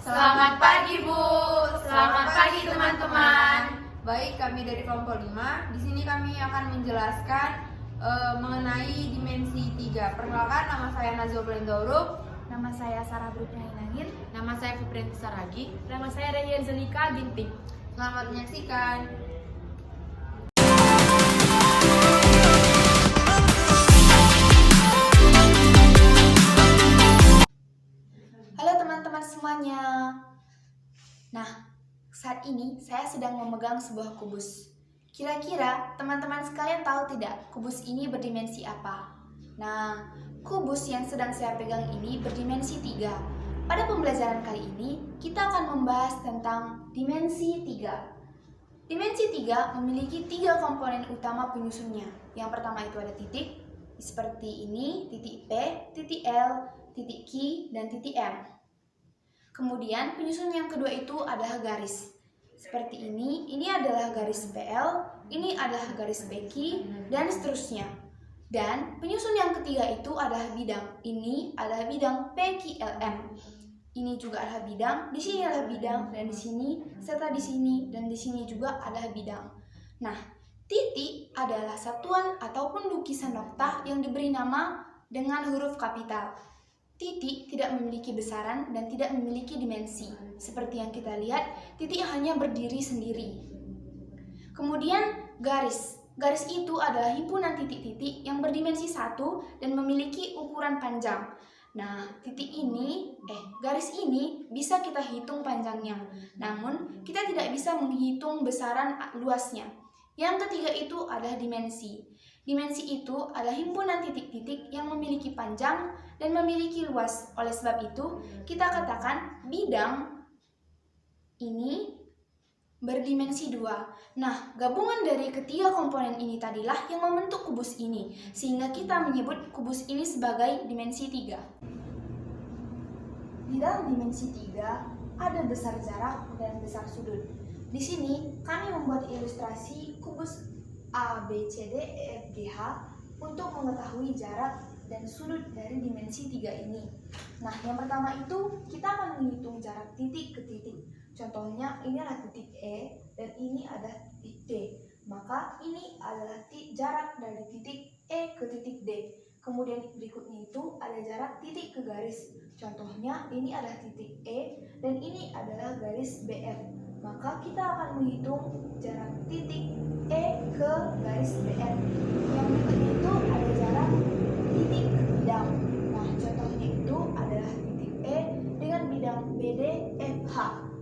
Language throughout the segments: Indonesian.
Selamat pagi Bu, selamat pagi teman-teman. Baik, kami dari kelompok 5. Di sini kami akan menjelaskan mengenai dimensi 3. Perkenalkan, nama saya Nazwa Blendorup. Nama saya Sarah Brutnahinangin. Nama saya Fiprianti Saragi. Nama saya Rehian Zelika Ginting. Selamat menyaksikan. Halo teman-teman semuanya. Nah, saat ini saya sedang memegang sebuah kubus. Kira-kira teman-teman sekalian tahu tidak kubus ini berdimensi apa? Nah, kubus yang sedang saya pegang ini berdimensi 3. Pada pembelajaran kali ini, kita akan membahas tentang dimensi 3. Dimensi 3 memiliki 3 komponen utama penyusunnya. Yang pertama itu ada titik, seperti ini, titik P, titik L, titik Q, dan titik M. Kemudian penyusun yang kedua itu adalah garis. Seperti ini adalah garis BL, ini adalah garis BQ, dan seterusnya. Dan penyusun yang ketiga itu adalah bidang. Ini adalah bidang PQLM. Ini juga adalah bidang, di sini adalah bidang, dan di sini, serta di sini, dan di sini juga adalah bidang. Nah, titik adalah satuan ataupun lukisan nokta yang diberi nama dengan huruf kapital. Titik tidak memiliki besaran dan tidak memiliki dimensi. Seperti yang kita lihat, titik hanya berdiri sendiri. Kemudian garis. Garis itu adalah himpunan titik-titik yang berdimensi 1 dan memiliki ukuran panjang. Nah, garis ini bisa kita hitung panjangnya. Namun, kita tidak bisa menghitung besaran luasnya. Yang ketiga itu adalah dimensi. Dimensi itu adalah himpunan titik-titik yang memiliki panjang dan memiliki luas. Oleh sebab itu, kita katakan bidang ini berdimensi 2. Nah, gabungan dari ketiga komponen ini tadilah yang membentuk kubus ini, sehingga kita menyebut kubus ini sebagai dimensi 3. Di dalam dimensi 3, ada besar jarak dan besar sudut. Di sini, kami membuat ilustrasi kubus A, B, C, D, E, F, G, H untuk mengetahui jarak dan sudut dari dimensi 3 ini. Nah, yang pertama itu kita akan menghitung jarak titik ke titik. Contohnya, ini adalah titik E dan ini adalah titik D. Maka ini adalah jarak dari titik E ke titik D. Kemudian berikutnya itu ada jarak titik ke garis. Contohnya, ini adalah titik E dan ini adalah garis BF. Maka kita akan menghitung jarak titik E ke garis BF. Yang berikutnya itu ada jarak titik ke bidang. Nah, contohnya itu adalah titik E dengan bidang BD FH.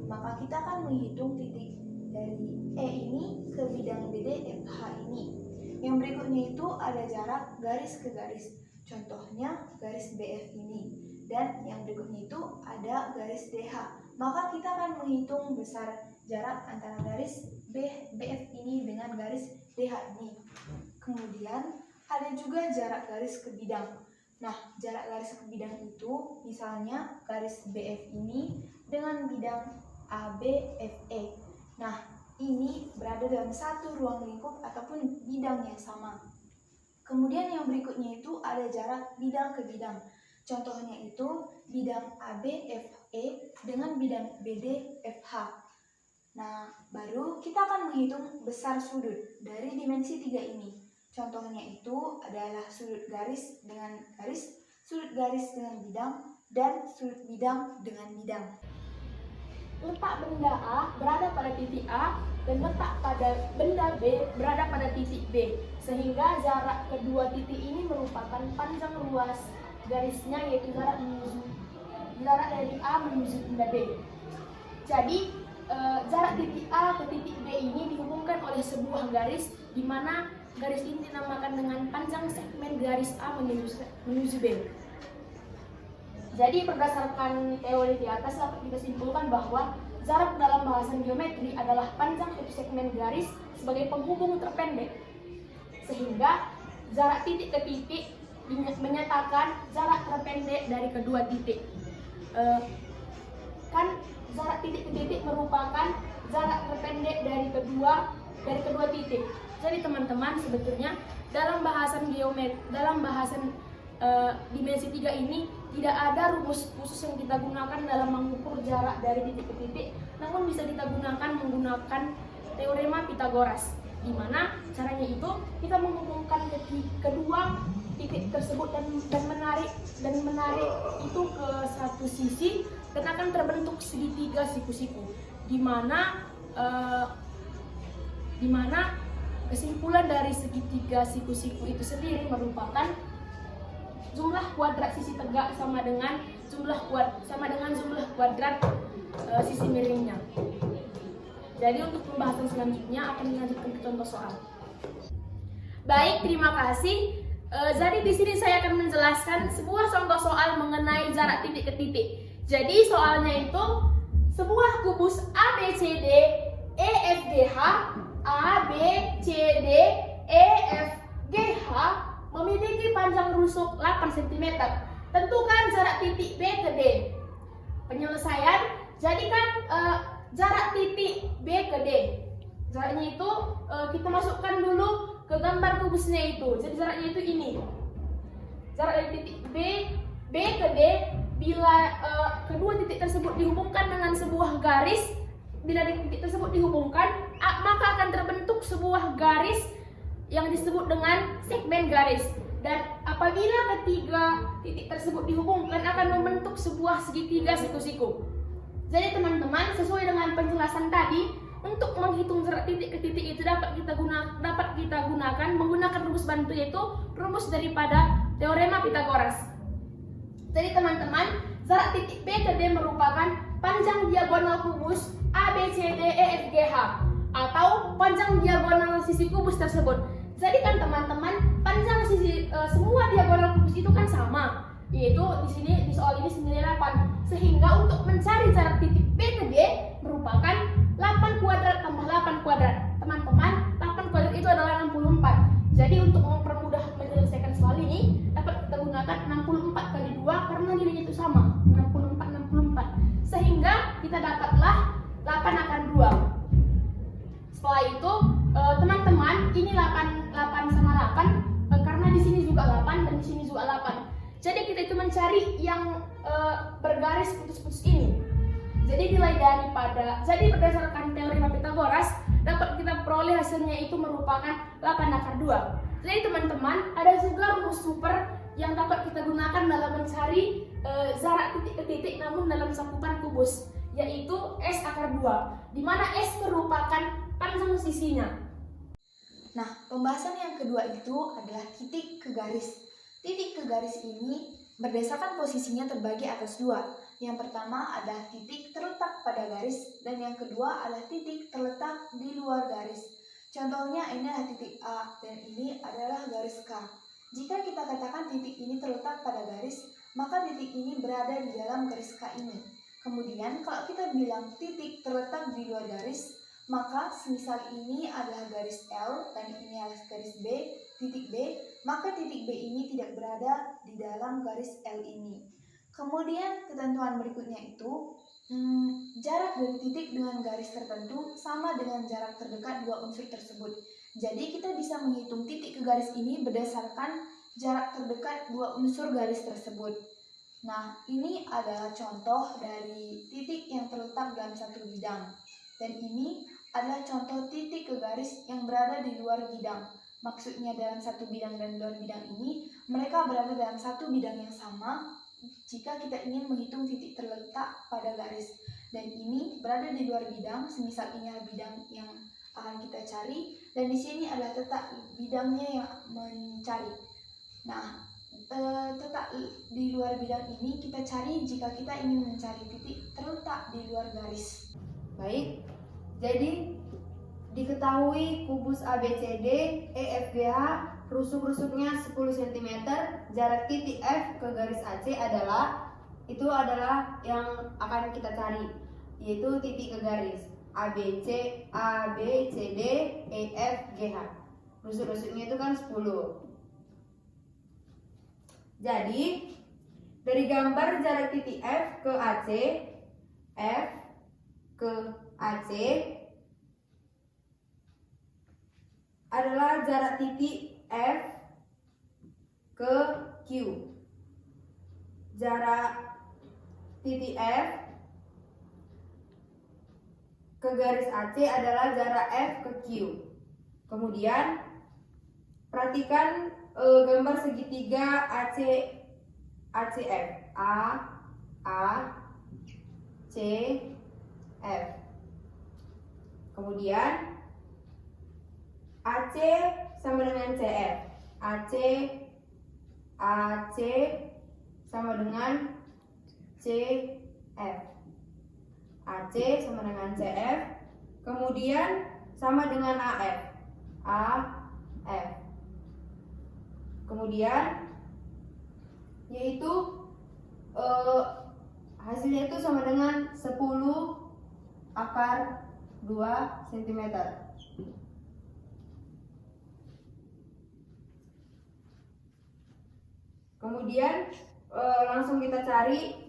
Maka kita akan menghitung titik dari E ini ke bidang BD FH ini. Yang berikutnya itu ada jarak garis ke garis. Contohnya garis BF ini. Dan yang berikutnya itu ada garis DH. Maka kita akan menghitung besar jarak antara garis BF ini dengan garis DH ini. Kemudian ada juga jarak garis ke bidang. Nah, jarak garis ke bidang itu misalnya garis BF ini dengan bidang ABFE. Nah, ini berada dalam satu ruang lingkup ataupun bidang yang sama. Kemudian yang berikutnya itu ada jarak bidang ke bidang. Contohnya itu bidang ABFE dengan bidang BDFH. Nah, baru kita akan menghitung besar sudut dari dimensi 3 ini. Contohnya itu adalah sudut garis dengan garis, sudut garis dengan bidang, dan sudut bidang dengan bidang. Letak benda A berada pada titik A dan letak pada benda B berada pada titik B, sehingga jarak kedua titik ini merupakan panjang luas garisnya, yaitu jarak dari A menuju benda B. Jadi jarak titik A ke titik B ini dihubungkan oleh sebuah garis, di mana garis ini dinamakan dengan panjang segmen garis A menuju B. Jadi berdasarkan teori di atas dapat kita simpulkan bahwa jarak dalam bahasan geometri adalah panjang suatu segmen garis sebagai penghubung terpendek, sehingga jarak titik ke titik menyatakan jarak terpendek dari kedua titik. Kan jarak titik ke titik merupakan jarak terpendek dari kedua titik. Jadi teman-teman, sebetulnya dalam bahasan dimensi 3 ini tidak ada rumus khusus yang kita gunakan dalam mengukur jarak dari titik ke titik, namun bisa kita gunakan menggunakan teorema Pythagoras, di mana caranya itu kita menghubungkan kedua titik tersebut dan menarik itu ke satu sisi dan akan terbentuk segitiga siku-siku, di mana kesimpulan dari segitiga siku-siku itu sendiri merupakan jumlah kuadrat sisi tegak sama dengan jumlah kuadrat sisi miringnya. Jadi untuk pembahasan selanjutnya akan dilanjutkan ke contoh soal. Baik, terima kasih. Jadi di sini saya akan menjelaskan sebuah contoh soal mengenai jarak titik ke titik. Jadi soalnya itu sebuah kubus ABCD EFGH ABCDEFGH memiliki panjang rusuk 8 cm. Tentukan jarak titik B ke D. Penyelesaian, jadikan jarak titik B ke D. Jaraknya itu kita masukkan dulu ke gambar kubusnya itu. Jadi jaraknya itu ini. Jarak dari titik B ke D bila kedua titik tersebut dihubungkan dengan sebuah garis. Bila titik tersebut dihubungkan, maka akan terbentuk sebuah garis yang disebut dengan segmen garis. Dan apabila ketiga titik tersebut dihubungkan akan membentuk sebuah segitiga siku-siku. Jadi teman-teman, sesuai dengan penjelasan tadi, untuk menghitung jarak titik ke titik itu dapat kita gunakan menggunakan rumus bantu, yaitu rumus daripada teorema Pythagoras. Jadi teman-teman, jarak titik B ke D merupakan panjang diagonal kubus ABCDEFGH atau panjang diagonal sisi kubus tersebut. Jadi kan teman-teman, panjang sisi semua diagonal kubus itu kan sama, yaitu di soal ini senilai 8. Sehingga untuk mencari jarak titik B ke D merupakan 8 kuadrat tambah 8 kuadrat. Teman-teman, 8 kuadrat itu adalah 64. Jadi untuk mempermudah menyelesaikan soal ini dapat kita gunakan 64 kali 2 karena nilainya itu sama, 64. Sehingga kita dapatlah 8 akar 2. Setelah itu teman-teman, ini 8 sama 8 karena di sini juga 8 dan di sini juga 8. Jadi kita itu mencari yang bergaris putus-putus ini. Jadi berdasarkan teorema Pythagoras dapat kita peroleh hasilnya itu merupakan 8 akar 2. Jadi teman-teman, ada juga rumus super yang dapat kita gunakan dalam mencari jarak titik ke titik namun dalam cakupan kubus, yaitu S akar 2, di mana S merupakan panjang sisinya. Nah, pembahasan yang kedua itu adalah titik ke garis. Titik ke garis ini berdasarkan posisinya terbagi atas dua. Yang pertama adalah titik terletak pada garis dan yang kedua adalah titik terletak di luar garis. Contohnya ini adalah titik A dan ini adalah garis K. Jika kita katakan titik ini terletak pada garis, maka titik ini berada di dalam garis K ini. Kemudian kalau kita bilang titik terletak di luar garis, maka semisal ini adalah garis L dan ini adalah garis B, titik B, maka titik B ini tidak berada di dalam garis L ini. Kemudian ketentuan berikutnya itu, jarak dari titik dengan garis tertentu sama dengan jarak terdekat dua unsur tersebut. Jadi kita bisa menghitung titik ke garis ini berdasarkan jarak terdekat dua unsur garis tersebut. Nah, ini adalah contoh dari titik yang terletak dalam satu bidang. Dan ini adalah contoh titik ke garis yang berada di luar bidang. Maksudnya dalam satu bidang dan luar bidang ini, mereka berada dalam satu bidang yang sama jika kita ingin menghitung titik terletak pada garis. Dan ini berada di luar bidang, semisal ini adalah bidang yang akan kita cari, dan di sini adalah letak bidangnya yang mencari. Nah, letak di luar bidang ini kita cari jika kita ingin mencari titik terletak di luar garis. Baik, jadi diketahui kubus ABCD EFGH rusuk-rusuknya 10 cm, jarak titik F ke garis AC adalah yang akan kita cari, yaitu titik ke garis ABCD EFGH. Rusuk-rusuknya itu kan 10. Jadi dari gambar jarak titik F ke AC adalah jarak titik F ke Q. jarak titik F ke garis AC adalah jarak F ke Q. Kemudian perhatikan gambar segitiga ACF. A C F. Kemudian AC sama dengan CF. AC sama dengan CF. AC sama dengan CF. Kemudian sama dengan AF. AF. Kemudian yaitu hasilnya itu sama dengan 10 akar 2 cm. Kemudian langsung kita cari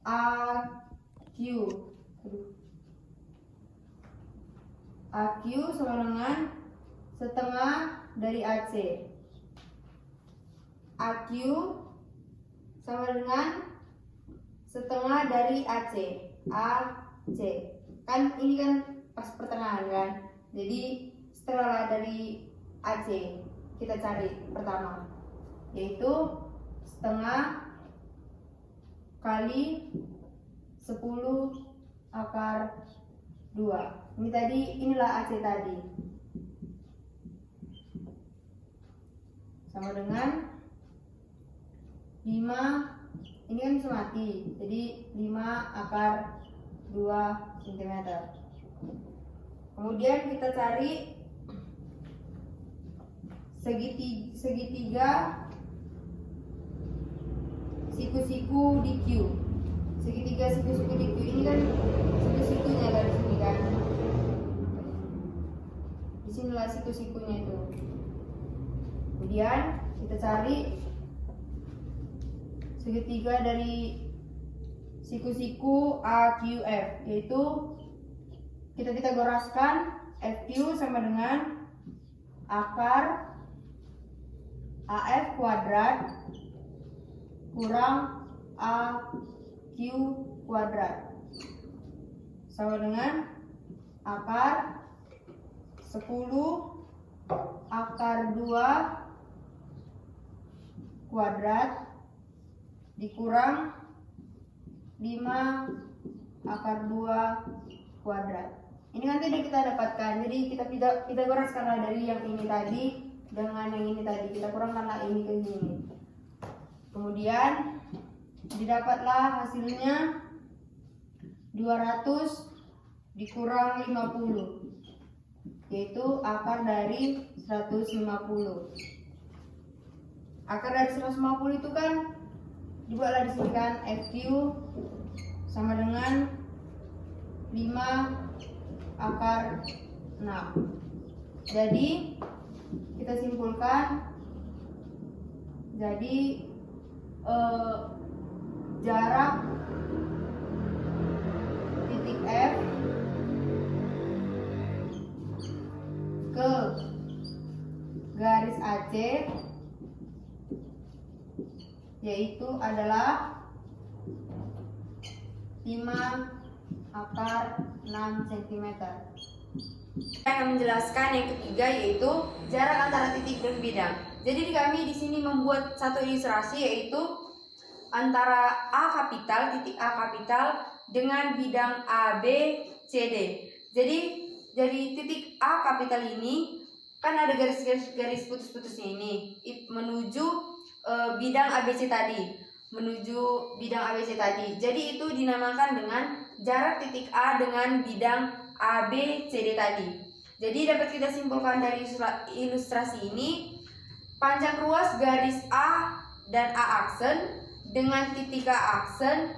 AQ. AQ sama dengan setengah dari AC. AQ sama dengan setengah dari AC. AC. Kan ini kan pas pertengahan kan. Jadi setelah dari AC kita cari pertama, yaitu setengah kali 10 akar 2. Ini tadi, inilah AC tadi. Sama dengan 5, ini kan bisa mati, jadi 5 akar 2 cm. Kemudian kita cari segitiga siku-siku di Q. Segitiga siku-siku di Q ini kan siku-sikunya dari sini kan. Disinilah siku-sikunya itu. Kemudian kita cari segitiga dari siku-siku AQF, yaitu kita Pitagoraskan FQ sama dengan akar AF kuadrat kurang AQ kuadrat sama dengan akar 10 akar 2 kuadrat dikurang 5 akar 2 kuadrat. Ini nanti kita dapatkan. Jadi kita Pitagoras karena dari yang ini tadi dengan yang ini tadi kita kurang karena ini ke sini. Kemudian didapatlah hasilnya 200 dikurang 50, yaitu akar dari 150. Akar dari 150 itu kan dibuatlah di sini kan, FQ sama dengan 5 akar 6. Jadi kita simpulkan, jadi jarak titik F ke garis AC yaitu adalah 5 akar 6 cm. Saya akan menjelaskan yang ketiga, yaitu jarak antara titik dan bidang. Jadi kami di sini membuat satu ilustrasi, yaitu antara A kapital, titik A kapital dengan bidang AB CD. Jadi dari titik A kapital ini kan ada garis putus-putusnya ini menuju bidang ABC tadi, Jadi itu dinamakan dengan jarak titik A dengan bidang ABCD tadi. Jadi dapat kita simpulkan dari ilustrasi ini, panjang ruas garis A dan A aksen dengan titik A aksen,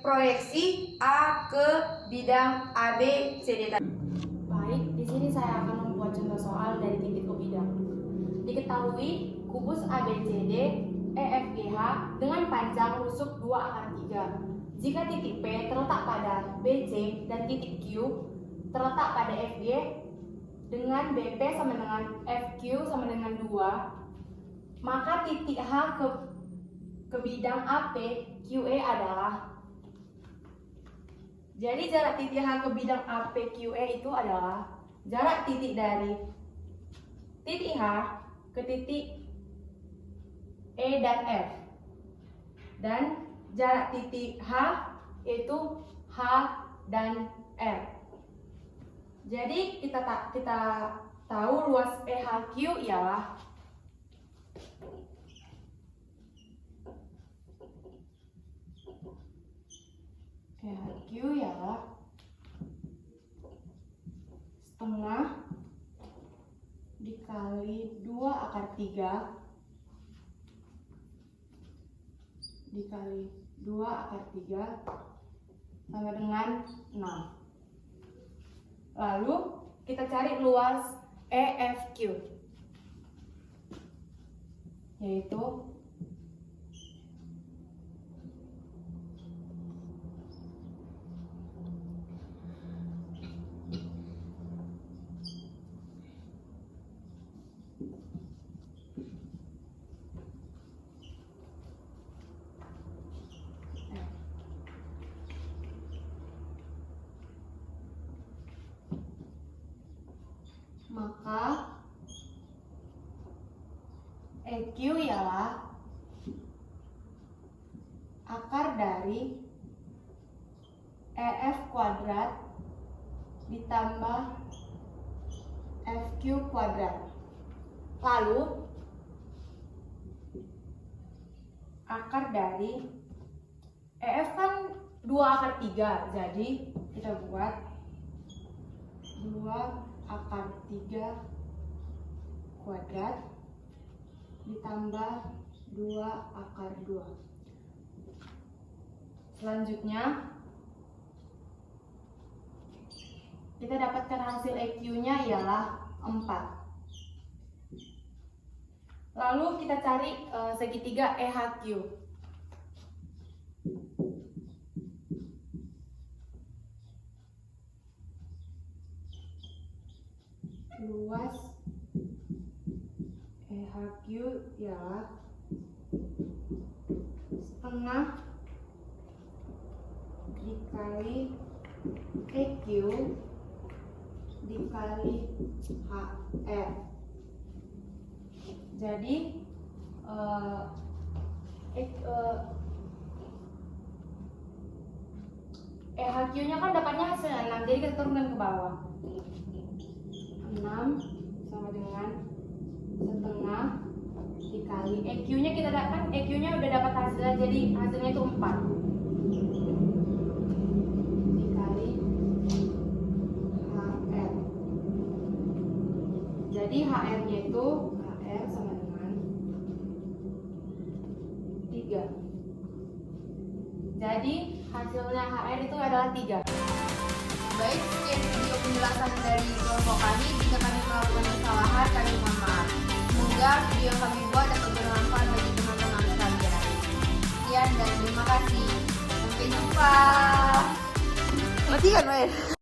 proyeksi A ke bidang ABCD tadi. Baik, di sini saya akan membuat contoh soal dari titik ke bidang. Diketahui kubus ABCD EFGH dengan panjang rusuk 2 akar 3. Jika titik P terletak pada BC dan titik Q terletak pada FG dengan BP sama dengan FQ sama dengan 2, maka titik H ke ke bidang AP QE adalah, jadi jarak titik H ke bidang AP QE itu adalah jarak titik dari titik H ke titik E dan F, dan jarak titik H yaitu H dan R. Jadi kita tahu luas EHQ ialah setengah dikali 2/3 dikali 2/3 sama dengan 6. Lalu kita cari luas EFQ, yaitu maka EQ ialah akar dari EF kuadrat ditambah FQ kuadrat. Lalu akar dari EF kan 2/3, jadi kita buat 2/3 kuadrat ditambah 2/2. Selanjutnya kita dapatkan hasil EQ-nya ialah 4. Lalu kita cari segitiga EHQ. Luas EHQ ialah setengah dikali EQ dikali HR. Jadi EHQ-nya kan dapatnya hasilnya 6, jadi kita turunkan ke bawah. 6 sama dengan setengah dikali EQ-nya kita dapat, EQ-nya udah dapat hasilnya, jadi hasilnya itu 4 dikali HR. Jadi HR-nya itu HR sama dengan 3. Jadi hasilnya HR itu adalah 3. Baik, sekian video penjelasan dari kelompok kami. Jika kami melakukan kesalahan, kami mohon maaf. Semoga video yang kami buat dapat bermanfaat bagi teman-teman sekalian. Sekian dan terima kasih. Sampai jumpa. Matikan, Maya.